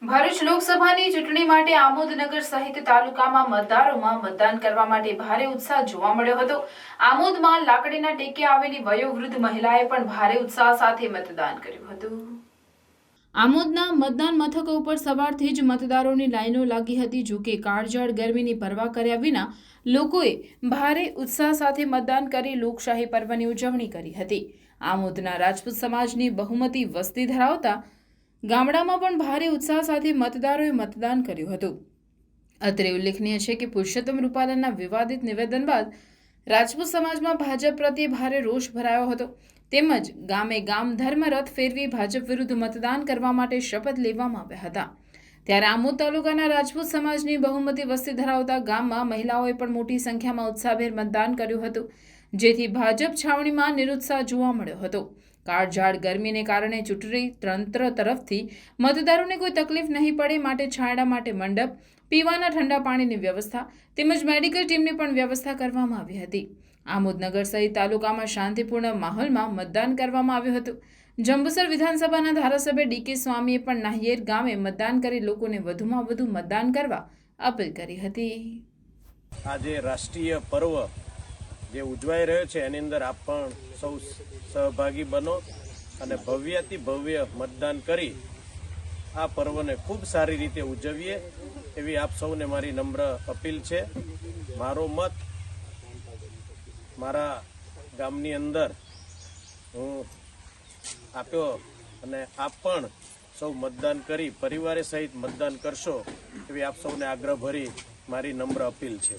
ભરૂચ લોકસભાની ચૂંટણી માટે આમોદનગર સહિત તાલુકામાં મતદારોમાં મતદાન કરવા માટે ભારે ઉત્સાહ જોવા મળ્યો હતો। આમોદમાં લાકડીના ટેકે આવેલી વયોવૃદ્ધ મહિલાએ પણ ભારે ઉત્સાહ સાથે મતદાન કર્યું હતું। આમોદના મતદાન મથકો ઉપર સવારથી જ મતદારોની લાઈનો લાગી હતી। જો કે કાળઝાળ ગરમીની પરવા કર્યા વિના લોકોએ ભારે ઉત્સાહ સાથે મતદાન કરી લોકશાહી પર્વની ઉજવણી કરી હતી। આમોદના રાજપૂત સમાજની બહુમતી વસ્તી ધરાવતા ગામડામાં પણ ભારે ઉત્સાહ સાથે મતદારોએ મતદાન કર્યું હતું। અત્રે ઉલ્લેખનીય છે કે પુરુષોત્તમ રૂપાલાના વિવાદિત નિવેદન બાદ રાજપૂત સમાજમાં ભાજપ પ્રત્યે ભારે રોષ ભરાયો હતો। તેમજ ગામે ગામ ધર્મરથ ફેરવી ભાજપ વિરુદ્ધ મતદાન કરવા માટે શપથ લેવામાં આવ્યા હતા। ત્યારે આમોદ તાલુકાના રાજપૂત સમાજની બહુમતી વસ્તી ધરાવતા ગામમાં મહિલાઓએ પણ મોટી સંખ્યામાં ઉત્સાહભેર મતદાન કર્યું હતું, જેથી ભાજપ છાવણીમાં નિરુત્સાહ જોવા મળ્યો હતો। કાળઝાળ ગરમીને કારણે ચૂંટણી તંત્ર તરફથી મતદારોને કોઈ તકલીફ નહીં પડે માટે છાંયડા માટે મંડપ, પીવાના ઠંડા પાણીની વ્યવસ્થા તેમજ મેડિકલ ટીમની પણ વ્યવસ્થા કરવામાં આવી હતી। આમોદનગર સહિત તાલુકામાં શાંતિપૂર્ણ માહોલમાં મતદાન કરવામાં આવ્યું હતું। જંબુસર વિધાનસભાના ધારાસભ્ય ડીકે સ્વામીએ પણ નાહિયેર ગામે મતદાન કરી લોકોને વધુમાં વધુ મતદાન કરવા અપીલ કરી હતી। આજે રાષ્ટ્રીય પર્વ જે ઉજવાઈ રહ્યો છે એની અંદર આપ પણ સૌ સહભાગી બનો અને ભવ્યથી ભવ્ય મતદાન કરી આ પર્વને ખૂબ સારી રીતે ઉજવીએ એવી આપ સૌને મારી નમ્ર અપીલ છે। મારો મત મારા ગામની અંદર હું આપ્યો અને આપ પણ સૌ મતદાન કરી પરિવારે સહિત મતદાન કરશો એવી આપ સૌને આગ્રહ ભરી મારી નમ્ર અપીલ છે।